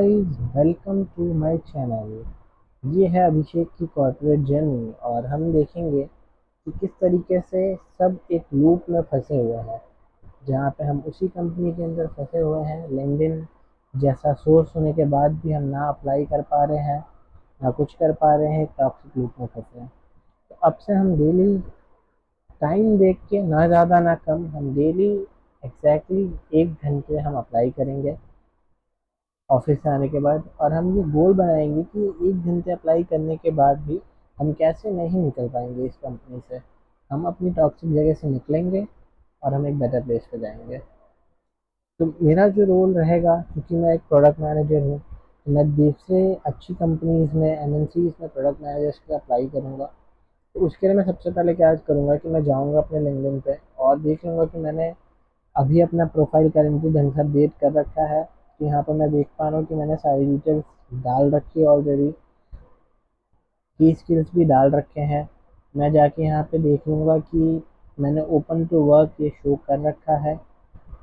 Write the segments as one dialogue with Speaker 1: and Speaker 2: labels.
Speaker 1: Welcome to my channel. ये है अभिषेक की कॉर्पोरेट जर्नी और हम देखेंगे कि किस तरीके से सब एक लूप में फंसे हुए हैं, जहाँ पे हम उसी कंपनी के अंदर फंसे हुए हैं। लिंक्डइन जैसा सोर्स होने के बाद भी हम ना अप्लाई कर पा रहे हैं, ना कुछ कर पा रहे हैं, टॉक्सिक लूप में फंसे हैं। तो अब से हम डेली टाइम देख के, ना ज़्यादा ना कम, हम डेली एग्जैक्टली 1 घंटे हम अप्लाई करेंगे ऑफिस से आने के बाद। और हम ये गोल बनाएंगे कि 1 घंटे अप्लाई करने के बाद भी हम कैसे नहीं निकल पाएंगे इस कंपनी से। हम अपनी टॉक्सिक जगह से निकलेंगे और हम एक बेटर प्लेस पे जाएंगे। तो मेरा जो रोल रहेगा, क्योंकि मैं एक प्रोडक्ट मैनेजर हूँ, तो मैं दूसरे अच्छी कंपनीज में, एमएनसीज में प्रोडक्ट मैनेजर्स के अप्लाई करूँगा। तो उसके लिए मैं सबसे पहले क्या करूँगा कि मैं जाऊँगा अपने लिंक्डइन पे और देख लूँगा कि मैंने अभी अपना प्रोफाइल करेंटली ढंग से अपडेट कर रखा है। तो यहाँ पर मैं देख पा रहा हूँ कि मैंने सारी डिटेल्स डाल रखी है ऑलरेडी, की स्किल्स भी डाल रखे हैं। मैं जाके यहाँ पे देख लूँगा कि मैंने ओपन टू वर्क ये शो कर रखा है।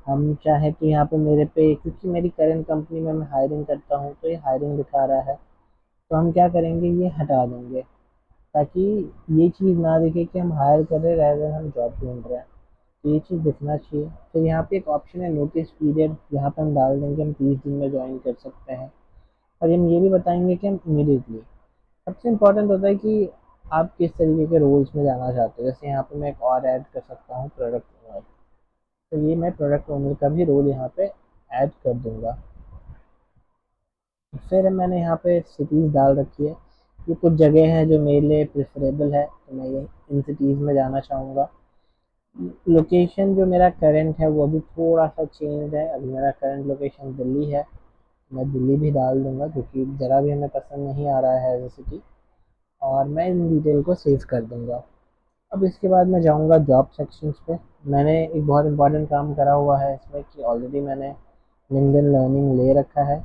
Speaker 1: हम चाहे तो यहाँ पे मेरे पे, क्योंकि मेरी करंट कंपनी में मैं हायरिंग करता हूँ तो ये हायरिंग दिखा रहा है, तो हम क्या करेंगे, ये हटा देंगे ताकि ये चीज़ ना दिखे कि हम हायर कर रहे हैं rather हम जॉब ढूंढ रहे हैं। तो ये चीज़ दिखना चाहिए। तो यहाँ पे एक ऑप्शन है नोटिस पीरियड, यहाँ पे हम डाल देंगे हम 30 दिन में ज्वाइन कर सकते हैं। और हम ये भी बताएंगे कि हम इमीडिएटली, सबसे इम्पोर्टेंट होता है कि आप किस तरीके के रोल्स में जाना चाहते हो। जैसे यहाँ पे मैं एक और ऐड कर सकता हूँ, प्रोडक्ट ओनर। तो ये मैं प्रोडक्ट ओनर का भी रोल यहाँ पे ऐड कर दूंगा। फिर मैंने यहाँ पे सिटीज़ डाल रखी है। ये कुछ जगह है जो मेरे लिए प्रेफरेबल है, तो मैं ये इन सिटीज़ में जाना चाहूँगा। लोकेशन जो मेरा करंट है वो अभी थोड़ा सा चेंज है। अभी मेरा करंट लोकेशन दिल्ली है, मैं दिल्ली भी डाल दूंगा क्योंकि ज़रा भी हमें पसंद नहीं आ रहा है एज ए सिटी। और मैं इन डिटेल को सेव कर दूंगा। अब इसके बाद मैं जाऊंगा जॉब सेक्शंस पे। मैंने एक बहुत इंपॉर्टेंट काम करा हुआ है इसमें कि ऑलरेडी मैंने लिंक्डइन लर्निंग ले रखा है,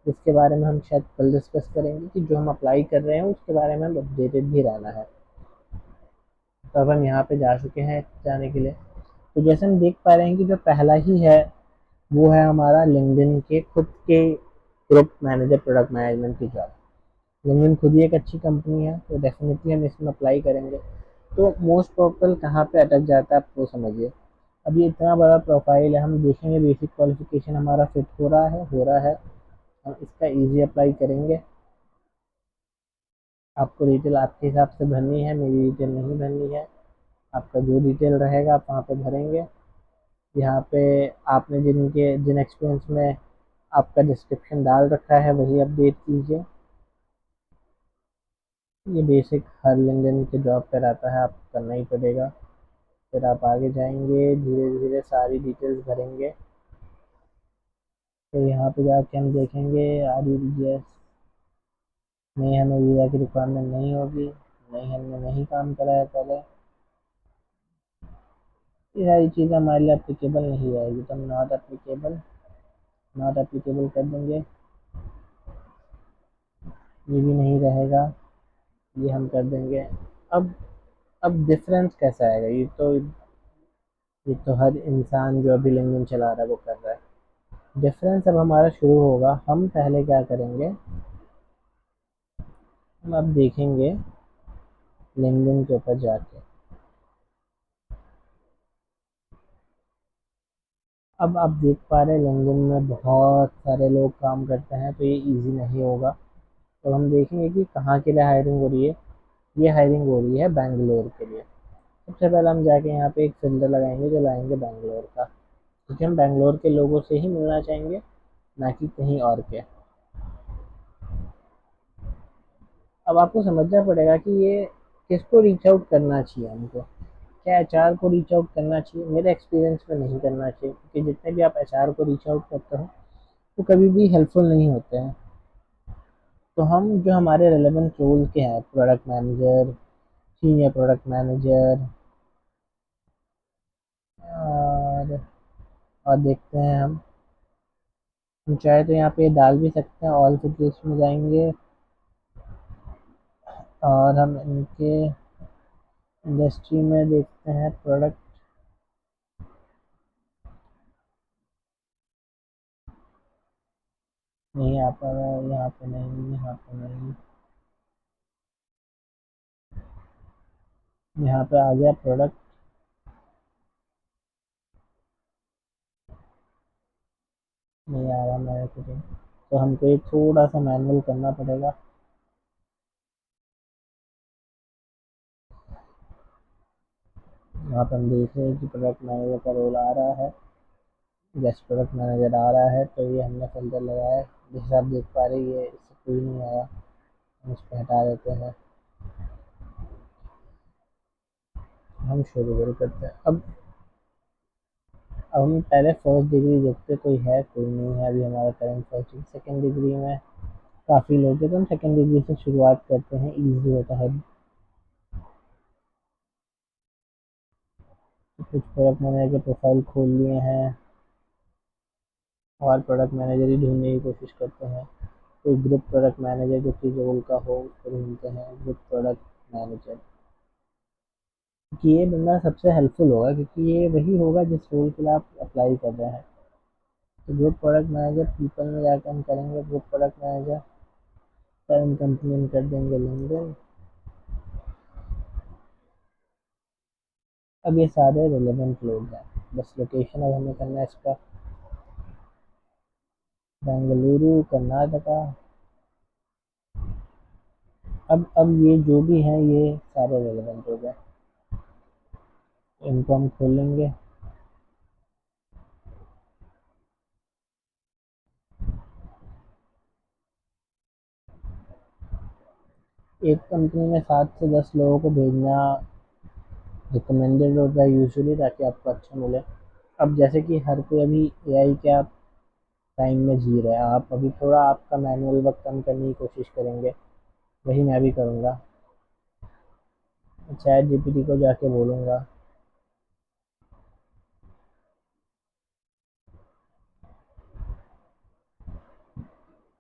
Speaker 1: जिसके बारे में हम शायद कल डिस्कस करेंगे कि जो हम अप्लाई कर रहे हैं उसके बारे में हम अपडेटेड भी रहना है। तो अब हम यहाँ पे जा चुके हैं जाने के लिए। तो जैसे हम देख पा रहे हैं कि जो पहला ही है वो है हमारा लिंक्डइन के खुद के ग्रुप मैनेजर प्रोडक्ट मैनेजमेंट की जॉब। लिंक्डइन खुद ही एक अच्छी कंपनी है, तो डेफिनेटली हम इसमें अप्लाई करेंगे। तो मोस्ट प्रोबेबल कहाँ पे अटक जाता है आप वो समझिए। अब ये इतना बड़ा प्रोफाइल है, हम देखेंगे बेसिक क्वालिफिकेशन हमारा फिट हो रहा है, हम इसका इजी अप्लाई करेंगे। आपको डिटेल आपके हिसाब से भरनी है, मेरी डिटेल नहीं भरनी है। आपका जो डिटेल रहेगा आप वहाँ पे भरेंगे। यहाँ पे आपने जिन एक्सपीरियंस में आपका डिस्क्रिप्शन डाल रखा है वही अपडेट कीजिए। ये बेसिक हर लिंक्डइन के जॉब पर आता है, आपको करना ही पड़ेगा। फिर आप आगे जाएंगे, धीरे धीरे सारी डिटेल्स भरेंगे। फिर यहाँ पे जाके हम देखेंगे आर यू रिलीजियस, नहीं हमें वीज़ा की रिक्वायरमेंट नहीं होगी, नहीं हमने नहीं काम करा है पहले, ये सारी चीज़ें हमारे लिए अप्लीकेबल नहीं रहेगी, तो हम नॉट अप्लीकेबल कर देंगे। ये भी नहीं रहेगा, ये हम कर देंगे। अब डिफरेंस कैसा आएगा, ये तो हर इंसान जो अभी लिंक्डइन चला रहा है वो कर रहा है। डिफरेंस अब हमारा शुरू होगा। हम पहले क्या करेंगे, हम अब देखेंगे लिंक्डइन के ऊपर जाके। अब आप देख पा रहे हैं लिंक्डइन में बहुत सारे लोग काम करते हैं, तो ये इजी नहीं होगा। तो हम देखेंगे कि कहाँ के लिए हायरिंग हो रही है। ये हायरिंग हो रही है बैंगलोर के लिए। सबसे पहले हम जाके यहाँ पे एक फिल्टर लगाएंगे जो लाएंगे बैंगलोर का, क्योंकि हम बैंगलोर के लोगों से ही मिलना चाहेंगे, ना कि कहीं और के। अब आपको समझना पड़ेगा कि ये किसको रीच आउट करना चाहिए हमको। क्या एचआर को रीच आउट करना चाहिए? मेरे एक्सपीरियंस में नहीं करना चाहिए, क्योंकि जितने भी आप एचआर को रीच आउट करते हो वो कभी भी हेल्पफुल नहीं होते हैं। तो हम जो हमारे रेलेवेंट रोल के हैं, product manager, senior product manager, और और देखते हैं हम चाहे तो यहाँ पे डाल भी सकते हैं, ऑल फिट लिस्ट में जाएंगे और हम इनके इंडस्ट्री में देखते हैं प्रोडक्ट। नहीं आ पा रहा है, यहाँ पे नहीं, यहाँ पे नहीं, यहाँ पे आ गया प्रोडक्ट। नहीं आ रहा मैन्युफैक्चरिंग, तो हमको ये थोड़ा सा मैनुअल करना पड़ेगा। यहाँ पे हम देख रहे हैं कि प्रोडक्ट मैनेजर का रोल आ रहा है, गेस्ट प्रोडक्ट मैनेजर आ रहा है, तो ये हमने फिल्टर लगाया है। जैसे आप देख पा रहे हैं ये इससे कोई नहीं आया, हम इसको हटा देते हैं। हम शुरू करते हैं। अब हम पहले फर्स्ट डिग्री देखते हैं, कोई है कोई नहीं है। अभी हमारा current first degree, second degree में काफ़ी लोग हैं, तो हम सेकेंड डिग्री से शुरुआत करते हैं, ईजी होता है। तो कुछ प्रोडक्ट मैनेजर के प्रोफाइल खोल लिए हैं और प्रोडक्ट मैनेजर ही ढूंढने की कोशिश करते हैं। कोई ग्रुप प्रोडक्ट मैनेजर जो कि रोल का हो उसको ढूंढते हैं, ग्रुप प्रोडक्ट मैनेजर। क्योंकि ये बंदा सबसे हेल्पफुल होगा, क्योंकि ये वही होगा जिस रोल के लिए आप अप्लाई कर रहे हैं। तो ग्रुप प्रोडक्ट मैनेजर पीपल में जाकर हम करेंगे group product manager, current company में कर देंगे लिंक्डइन। अब ये सारे रिलेवेंट लोग हैं, बस लोकेशन अब हमें करना है इसका, बेंगलुरु कर्नाटका। अब ये जो भी हैं ये सारे रिलेवेंट हो गए, इनको हम खोलेंगे। एक कंपनी में 7 से 10 लोगों को भेजना रिकमेंडेड होता है यूजुअली, ताकि आपको अच्छा मिले। अब जैसे कि हर कोई अभी एआई के आप टाइम में जी रहे हैं, आप अभी थोड़ा आपका मैनुअल वर्क कम करने की कोशिश करेंगे, वही मैं भी करूँगा। चैट जीपीटी को जाके बोलूँगा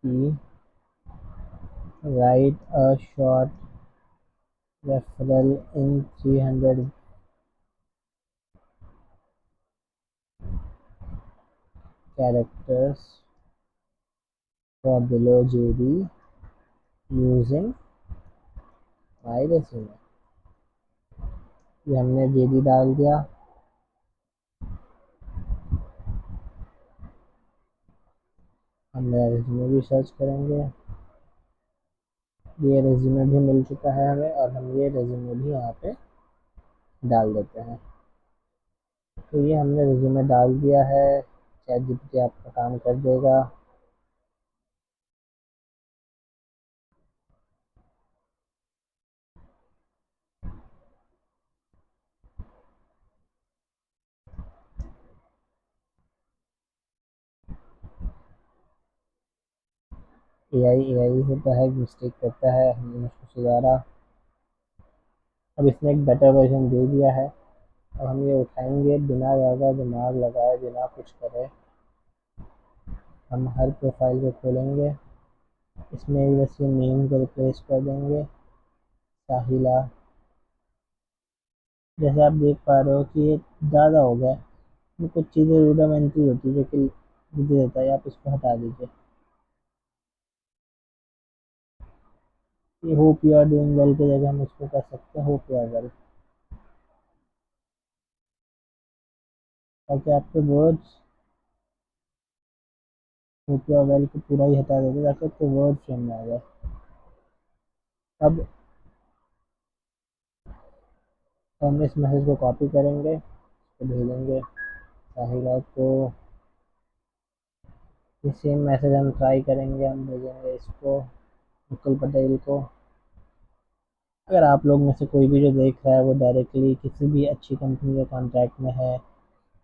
Speaker 1: कि right a short referral in 300 characters for below JD using my resume. ये हमने जेडी डाल दिया। हम मेरा रेज्यूमे भी सर्च करेंगे। ये रेज्यूमे भी मिल चुका है हमें, और हम ये रेज्यूमे भी यहाँ पे डाल देते हैं। तो ये हमने रेज्यूमे डाल दिया है, चैट जीपीटी आपका काम कर देगा। एआई एआई होता है, मिस्टेक करता है, हमने उसको सुधारा। अब इसने एक बेटर वर्जन दे दिया है। अब हम ये उठाएंगे बिना ज़्यादा दिमाग लगाए, बिना कुछ करे। हम हर प्रोफाइल को खोलेंगे, इसमें बस ये नेम को रिप्लेस कर देंगे साहिला। जैसे आप देख पा रहे हो कि ये ज़्यादा हो गया, इसमें कुछ चीज़ें रूडामेंट्री होती है जो कि दे देता है, आप इसको हटा दीजिए। ये hope you are doing well की जगह हम इसको कर सकते हैं होप यू आर वेल, ताकि आपके words, hope you are well को पूरा ही हटा देते ताकि आपके वर्ड फ्रेम में आ जाए। अब हम इस मैसेज को कॉपी करेंगे, इसको भेजेंगे साहिला को। ये सेम मैसेज हम ट्राई करेंगे, हम भेजेंगे इसको मुकुल पटेल को। अगर आप लोग में से कोई भी जो देख रहा है वो डायरेक्टली किसी भी अच्छी कंपनी के कॉन्टैक्ट में है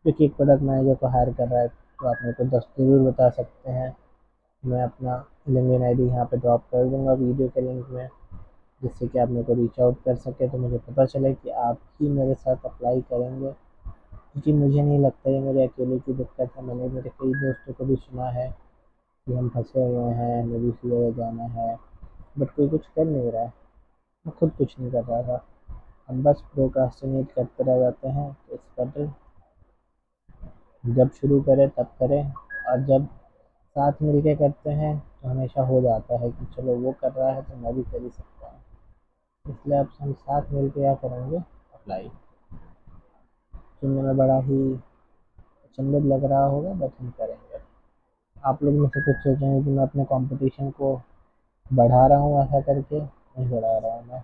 Speaker 1: जो कि एक प्रोडक्ट मैनेजर को हायर कर रहा है, तो आप मेरे को ज़रूर बता सकते हैं। मैं अपना लिंक्डइन आईडी यहाँ पे ड्रॉप कर दूँगा वीडियो के लिंक में, जिससे कि आप मेरे को रीच आउट कर सके, तो मुझे पता चले कि आप ही मेरे साथ अप्लाई करेंगे। क्योंकि मुझे नहीं लगता ये मेरे अकेले की दिक्कत है, मैंने मेरे कई दोस्तों को भी सुना है कि हम फंसे हुए हैं, हमें भी इसी जगह जाना है, बट कोई कुछ कर नहीं रहा है। मैं खुद कुछ नहीं कर रहा था, हम बस प्रोक्रास्टिनेट करते रह जाते हैं। तो इट्स बेटर जब शुरू करें तब करें, और जब साथ मिल के करते हैं तो हमेशा हो जाता है कि चलो वो कर रहा है तो मैं भी कर ही सकता हूँ। इसलिए अब हम साथ मिल के क्या करेंगे, अप्लाई। सुनने में बड़ा ही अचंभित लग रहा होगा, बट हम करेंगे। आप लोग में से कुछ सोचेंगे कि मैं अपने कंपटीशन को बढ़ा रहा हूँ, ऐसा करके नहीं बढ़ा रहा हूँ मैं।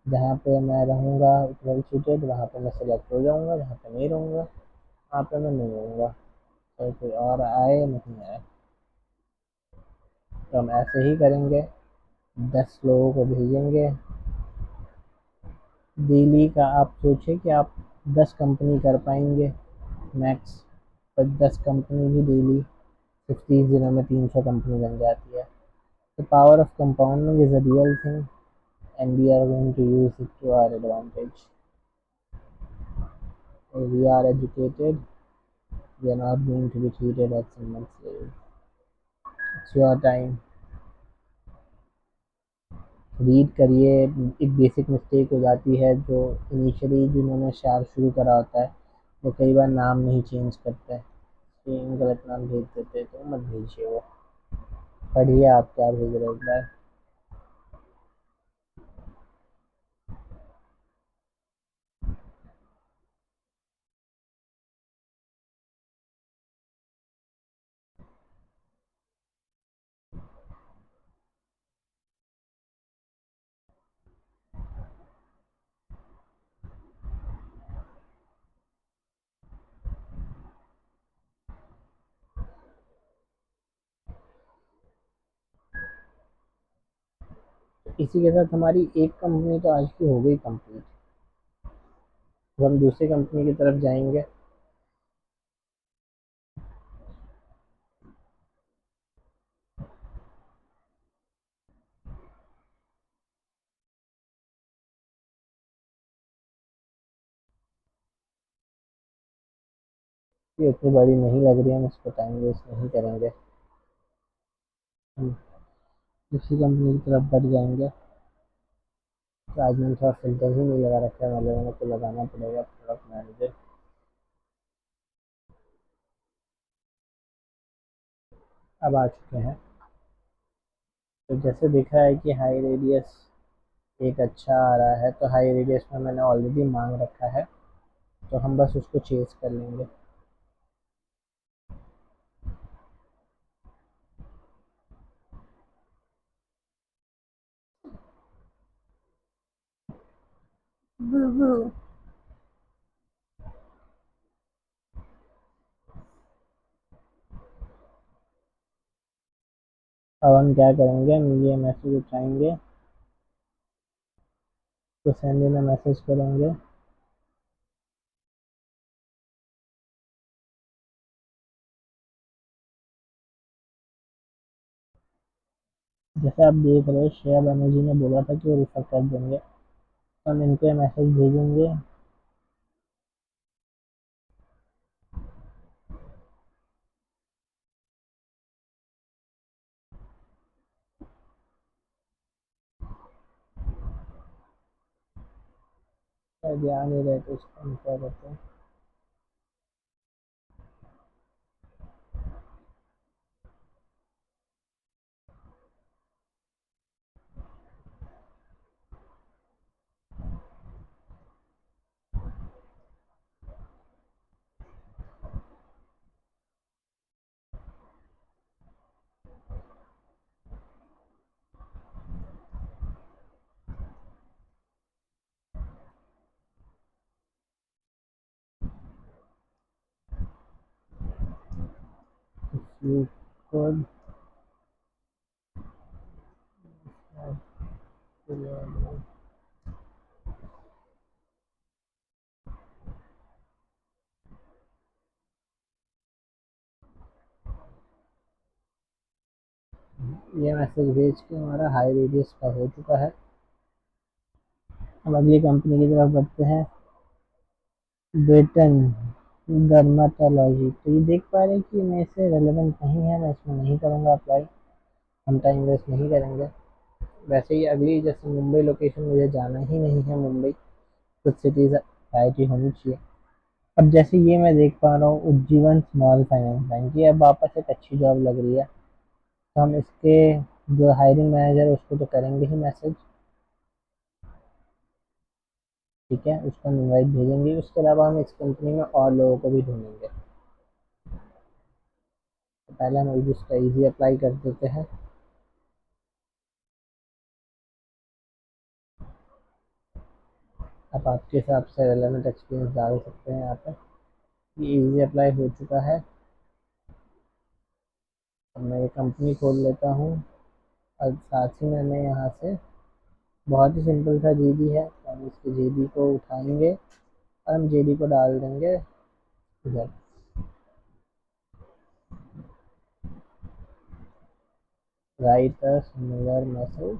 Speaker 1: जहाँ पे मैं रहूँगा वेल सूटेड, वहाँ पे मैं सेलेक्ट हो जाऊँगा, जहाँ पे नहीं रहूँगा वहाँ पे मैं नहीं रहूँगा, चाहे कोई और आए नहीं आए। तो हम ऐसे ही करेंगे, 10 लोगों को भेजेंगे डेली का। आप सोचिए कि आप 10 कंपनी कर पाएंगे मैक्स, पर 10 कंपनी भी डेली 50 दिनों में 300 कंपनी बन जाती है। The power of compounding is a real thing, and we are going to use it to our advantage. We are educated, we are not going to be treated as someone's slave. It's your time. Read करिए। एक basic mistake हो जाती है जो initially जिन्होंने शार शुरू करा होता है, वो कई बार नाम नहीं चेंज करते हैं, सेम गलत नाम भेज देते हैं, तो मत भेजिए वो। पढ़िए आप क्या भेज रहे हो एक बार। इसी के साथ हमारी एक कंपनी तो आज की हो गई कंप्लीट। अब हम दूसरी कंपनी की तरफ जाएंगे। ये इतनी बड़ी नहीं लग रही है, हम इसको टाइम वेस्ट नहीं करेंगे। हम दूसरी कंपनी की तरफ बढ़ जाएंगे। तो आज मैंने थोड़ा फिल्टर ही नहीं लगा रखा है, वाले मेरे को लगाना पड़ेगा, प्रोडक्ट मैनेजर। अब आ चुके हैं। तो जैसे दिख रहा है कि हाई रेडियस एक अच्छा आ रहा है, तो हाई रेडियस में मैंने ऑलरेडी मांग रखा है, तो हम बस उसको चेज कर लेंगे। अब हम क्या करेंगे, हम ये मैसेज उठाएंगे, तो सैंडी में मैसेज करेंगे। जैसे आप देख रहे हैं, श्रेया बनर्जी ने बोला था कि वो रिफर कर देंगे, तो हम इनको मैसेज भेजेंगे। ध्यान नहीं रहे तो उसको हम क्या करते हैं, you could ये मैसेज भेज के हमारा हाई रेडियस का हो चुका है। अब अगली कंपनी की तरफ बढ़ते हैं, ब्रिटन डर्माटोलॉजी। तो ये देख पा रहे हैं कि मैं इससे रेलेवेंट नहीं है, मैं इसमें नहीं करूँगा अप्लाई, हम टाइम वेस्ट नहीं करेंगे। वैसे ही अगली जैसे मुंबई लोकेशन मुझे जाना ही नहीं है, मुंबई कुछ सिटीज़ आईआईटी होनी चाहिए। अब जैसे ये मैं देख पा रहा हूँ, उज्जीवन स्मॉल फाइनेंस बैंक, ये अब वापस एक अच्छी जॉब लग रही है। तो हम इसके जो हायरिंग मैनेजर है उसको तो करेंगे ही मैसेज, ठीक है, उसको हम इनवाइट भेजेंगे। उसके अलावा हम इस कंपनी में और लोगों को भी ढूंढेंगे। तो पहले हम इसका ईजी अप्लाई कर देते हैं। आप आपके हिसाब से रेलेवेंट एक्सपीरियंस डाल सकते हैं यहाँ पे। ये ईजी अप्लाई हो चुका है। अब मैं ये कंपनी खोल लेता हूँ और साथ ही मैंने यहाँ से बहुत ही सिंपल सा जेडी है, तो हम इसके जेडी को उठाएंगे और हम जेडी को डाल देंगे इधर। Right a similar message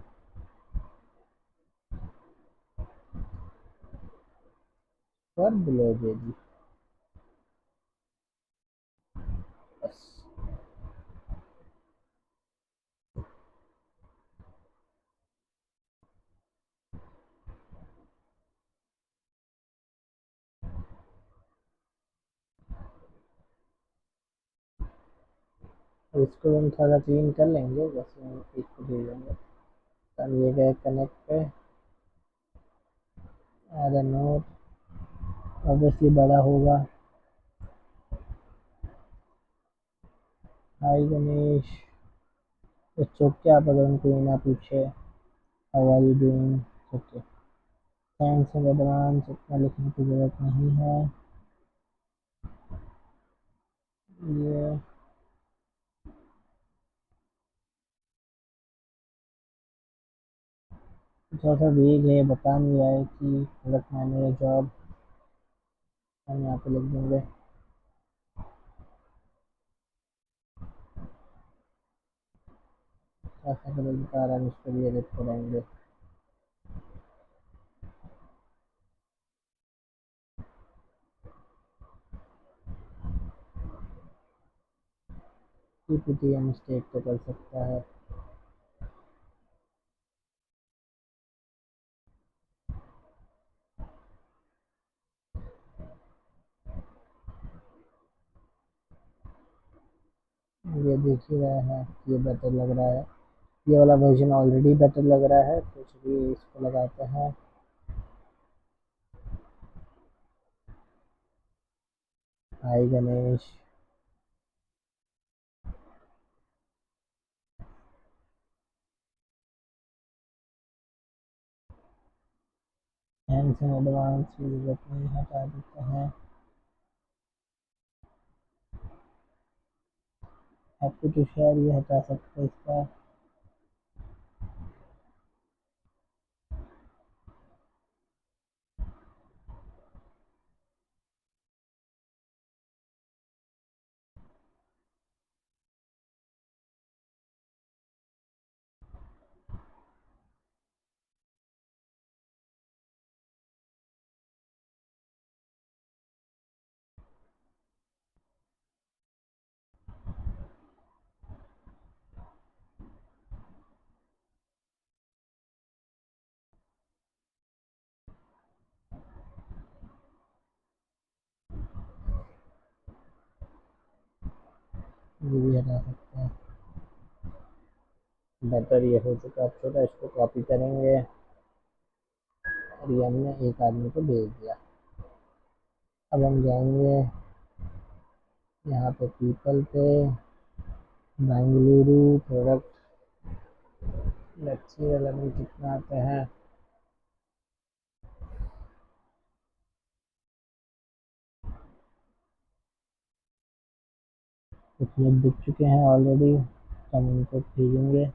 Speaker 1: for below JD. बस। अब इसको हम थोड़ा क्लीन कर लेंगे, जैसे हम एक को दे देंगे। तो हम ये गए कनेक्ट पे, ऐड अ नोट, ऑब्वियसली बड़ा होगा। हाय गणेश, इट्स ओके आप अगर उनको ये ना पूछे how are you doing, okay. Thanks in advance, इतना लिखने की ज़रूरत नहीं है। ये थोड़ा सा वेग है, बता नहीं रहा है कि प्रोडक्ट मैनेजर जॉब, हम यहाँ पे लिख देंगे। ऐसा करो बता रहा है, इसके लिए लिख करेंगे। पीपीटी या मिस्टेक तो कर सकता है। ये देख ही रहा है, ये बेटर लग रहा है। ये वाला वर्जन ऑलरेडी बेटर लग रहा है, तो चलिए इसको लगाते हैं। हाय गणेश, थैंक्स इन एडवांस की जरूरत नहीं, हटा देते हैं। हैप्पी टू शेयर ये हटा सकते हैं इसका। ये भी हटा सकते हैं। बेटर ये हो चुका। अब छोटा इसको कॉपी करेंगे और ये हमने एक आदमी को भेज दिया। अब हम जाएंगे यहाँ पे पीपल पे, Bengaluru product, let's see element कितना आते हैं। कुछ लोग दिख चुके हैं ऑलरेडी, हम उनको भेजेंगे।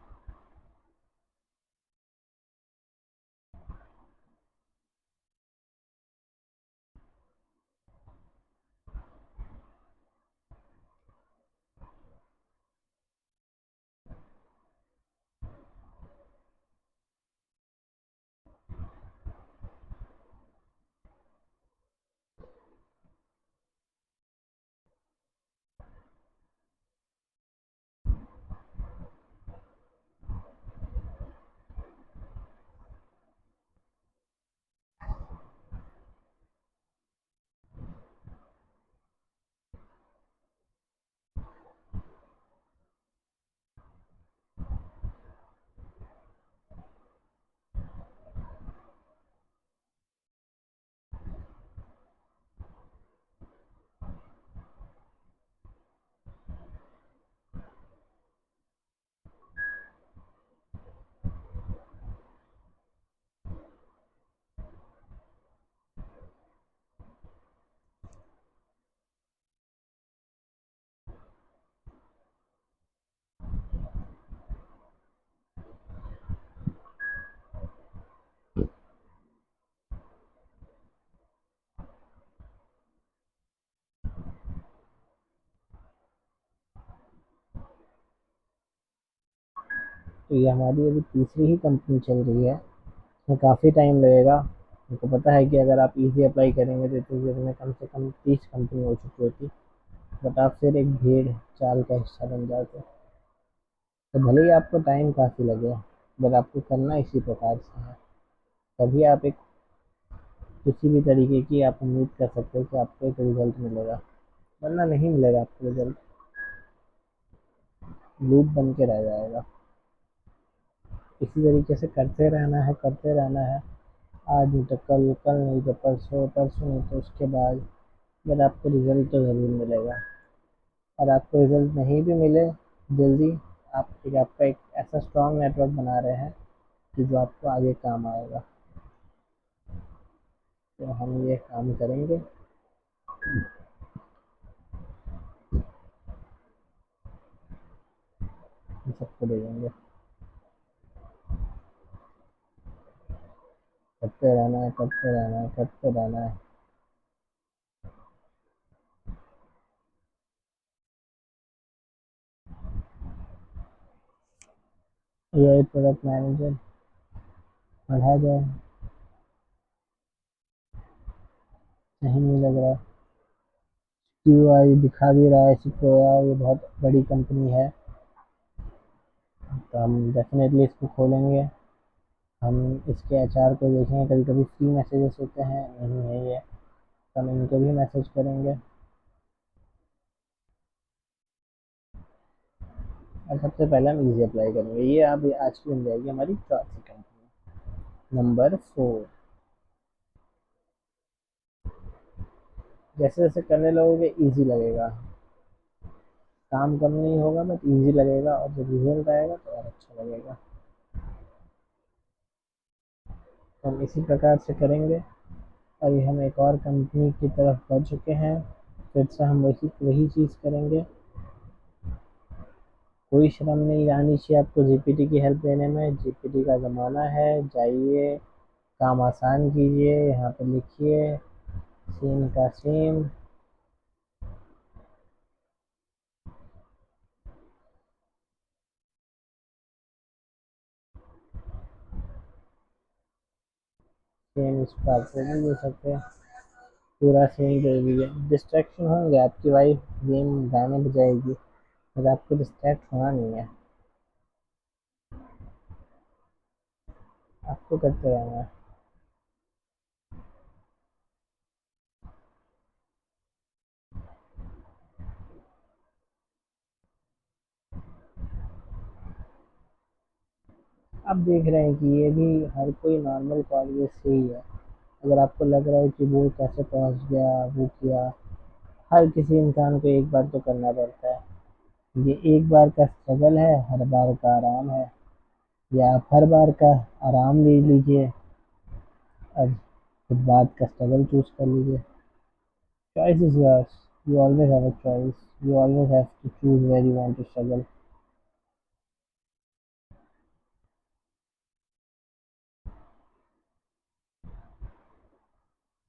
Speaker 1: तो ये हमारी अभी तीसरी ही कंपनी चल रही है। इसमें काफ़ी टाइम लगेगा। मुझको पता है कि अगर आप इजी अप्लाई करेंगे तो इतनी देर में कम से कम 30 कंपनी हो चुकी होती, बट आप फिर एक भीड़ चाल का हिस्सा बन जाते। तो भले ही आपको टाइम काफ़ी लगे, बट आपको करना इसी प्रकार से है। तभी आप एक किसी भी तरीके की आप उम्मीद कर सकते हो कि आपको एक रिजल्ट मिलेगा, वरना नहीं मिलेगा आपको रिजल्ट। लूप बन के रह जाएगा। इसी तरीके से करते रहना है, करते रहना है। आज नहीं तो कल, कल नहीं तो परसों, परसों नहीं तो उसके बाद, बट आपको रिजल्ट तो ज़रूर मिलेगा। और आपको रिजल्ट नहीं भी मिले जल्दी, आपका एक ऐसा स्ट्रॉन्ग नेटवर्क बना रहे हैं कि जो आपको आगे काम आएगा। तो हम ये काम करेंगे। हम सबको भेजेंगे। करते रहना है, करते रहना है, करते रहना है। एआई प्रोडक्ट मैनेजर पढ़ा जाए, सही नहीं लग रहा। यूआई दिखा भी रहा है सिक्वोया, ये बहुत बड़ी कंपनी है। तो हम डेफिनेटली इसको खोलेंगे। हम इसके एचआर को देखेंगे, कभी कभी फ्री मैसेजेस होते हैं, नहीं है ये, तो हम इनको भी मैसेज करेंगे। और सबसे पहले हम इजी अप्लाई करेंगे। ये अब आज की बन जाएगी हमारी चौथी कंपनी। नंबर 4। जैसे जैसे करने लगोगे इजी लगेगा, काम कम नहीं होगा बट इजी लगेगा, और जब रिजल्ट आएगा तो और अच्छा लगेगा। तो हम इसी प्रकार से करेंगे। अभी हम एक और कंपनी की तरफ बढ़ चुके हैं। फिर से हम वही वही चीज़ करेंगे। कोई शर्म नहीं आनी चाहिए आपको जीपीटी की हेल्प लेने में। जीपीटी का ज़माना है, जाइए, काम आसान कीजिए, यहाँ पे लिखिए सेम का सेम। सेम इसको आप भी दे सकते हैं, पूरा सेम दे दीजिए। डिस्ट्रैक्शन होंगे, आपकी वाइफ गेम गाने बजाएगी, बट आपको डिस्ट्रैक्ट होना नहीं है, आपको करते रहना है। आप देख रहे हैं कि ये भी हर कोई नॉर्मल कॉलेज से ही है। अगर आपको लग रहा है कि वो कैसे पहुंच गया, वो किया, हर किसी इंसान को एक बार तो करना पड़ता है। ये एक बार का स्ट्रगल है, हर बार का आराम है। या आप हर बार का आराम ले लीजिए, और फिर बाद का स्ट्रगल चूज कर लीजिए। Choice is yours. You always have a choice. You always have to choose where you want to struggle.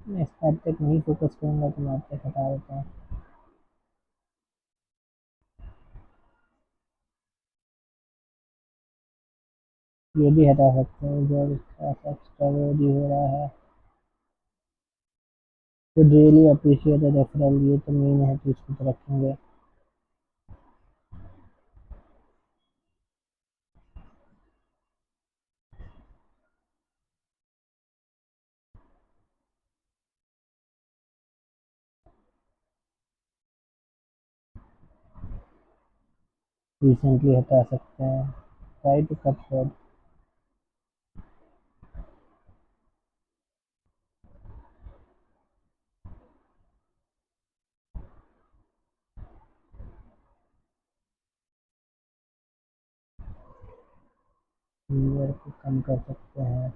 Speaker 1: मैं इस बात तक नहीं फोकस करूंगा तो मैं आपसे हटा देता हूँ। ये भी हटा सकते हैं जब ऐसा स्ट्रगल भी हो रहा है। तो रियली अप्रिशिएटेड रेफरल, ये तो मेन है तो इसको तो रखेंगे। रिसेंटली हटा सकते हैं। Try to cut. लीवर को कम कर सकते हैं।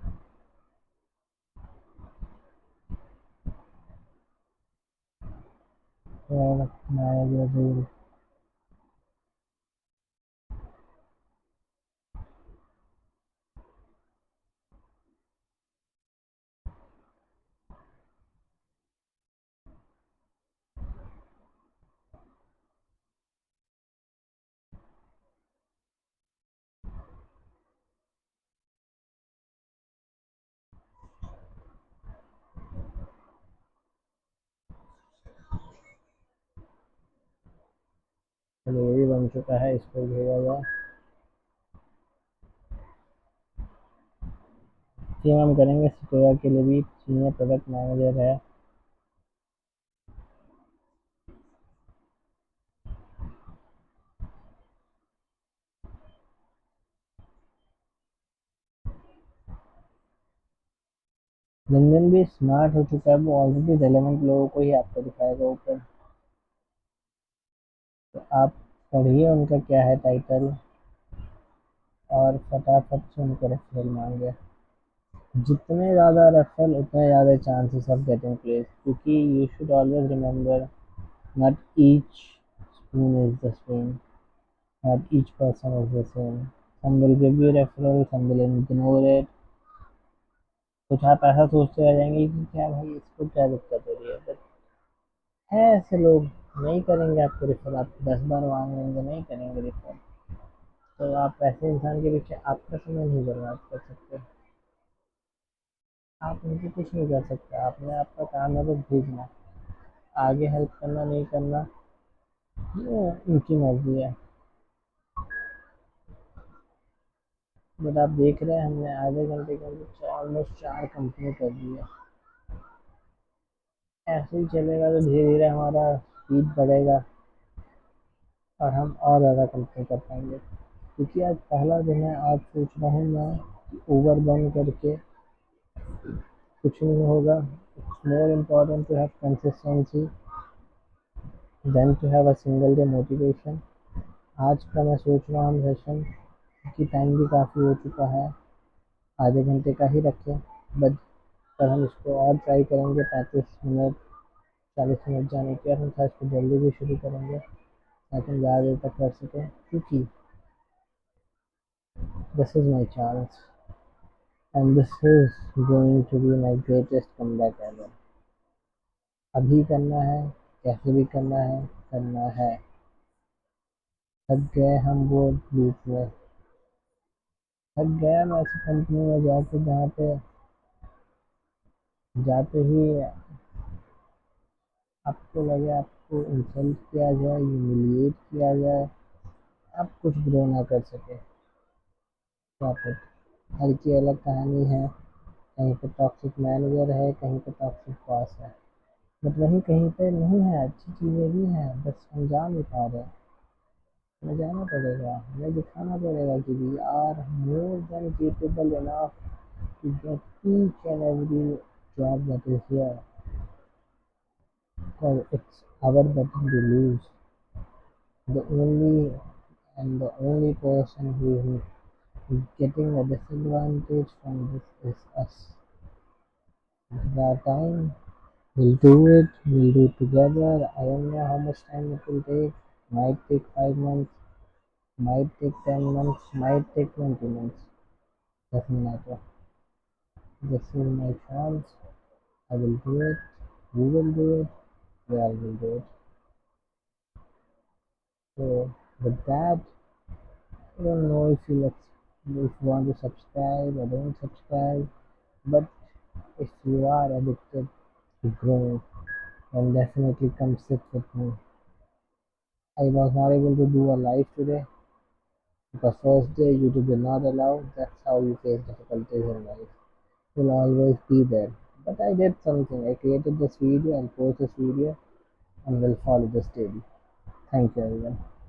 Speaker 1: और मैनेजर रूल। चलो ये भी बन चुका है, इसको भेजा जाए। सेम हम करेंगे सिकोया के लिए भी, सीनियर प्रोडक्ट मैनेजर है। लिंक्डइन भी स्मार्ट हो चुका है, वो ऑलरेडी रेलेवेंट लोगों को ही आपको दिखाएगा ऊपर। तो आप पढ़िए उनका क्या है टाइटल, और फटाफट से उनको रेफरल मांगे। जितने ज़्यादा रेफरल उतने ज़्यादा चांसेस ऑफ गेटिंग प्लेस, क्योंकि you should always remember, not each spoon is the same, not each person is the same. Some will give you referral, some will ignore it। कुछ आप ऐसा सोचते रह जाएंगे कि क्या भाई इसको क्या दिक्कत हो रही है, बट है ऐसे लोग, नहीं करेंगे आपको रेफर, आप 10 बार मांग लेंगे, नहीं करेंगे रेफर। तो आप ऐसे इंसान के पीछे आपका समय नहीं बर्बाद कर सकते। आप उनसे कुछ नहीं कर सकते, आपने आपका काम है बस भेजना, आगे हेल्प करना नहीं करना ये उनकी मर्जी है। बट आप देख रहे हैं हमने आधे घंटे के अंदर ऑलमोस्ट 4 कंपनी कर दी है। ऐसे ही चलेगा तो धीरे धीरे हमारा स्पीड बढ़ेगा और हम और ज़्यादा कंपनी कर पाएंगे। क्योंकि आज पहला दिन है, आज सोच रहा हूँ मैं कि ओवर बर्न करके कुछ नहीं होगा। It's more important to have consistency than to have a single day motivation. आज का मैं सोच रहा हूँ सेशन की टाइम भी काफ़ी हो चुका है, आधे घंटे का ही रखें। बट पर हम इसको और ट्राई करेंगे 35 मिनट, 40 मिनट जाने के, और हम था इसको जल्दी भी शुरू करेंगे ताकि हम ज़्यादा देर तक कर सकें, क्योंकि this is my chance and this is going to be my greatest comeback ever. अभी करना है, कैसे भी करना है, करना है। थक गए हम वो लूप में, थक गया मैं ऐसी कंपनी में जाके जहाँ पे जाते ही आपको लगे आपको इंसल्ट किया जाए, ह्यूमिलिएट किया जाए, आप कुछ ग्रो ना कर सके। प्रॉफिट हर की अलग कहानी है, कहीं पे टॉक्सिक मैनेजर है, कहीं पे टॉक्सिक बॉस है, बट वहीं कहीं पे नहीं है, अच्छी चीज़ें भी हैं, बस हम जा नहीं पा रहे। हमें जाना पड़ेगा, हमें दिखाना पड़ेगा कि we are more than capable enough to get each and every job that is here, because it's our button to lose. The only person who is getting a disadvantage from this is us. This is our time. We'll do it. We'll do it together. I don't know how much time it will take. Might take 5 months. Might take 10 months. Might take 20 months. Doesn't matter. This is my chance. I will do it. We will do it. We all will do it. So with that, I don't know if you want to subscribe or don't subscribe, but if you are addicted to growing, then definitely come sit with me. I was not able to do a live today because first day YouTube did not allow. That's how you face difficulties in life. Will always be there. But I did something. I created this video and post this video and will follow this daily. Thank you everyone.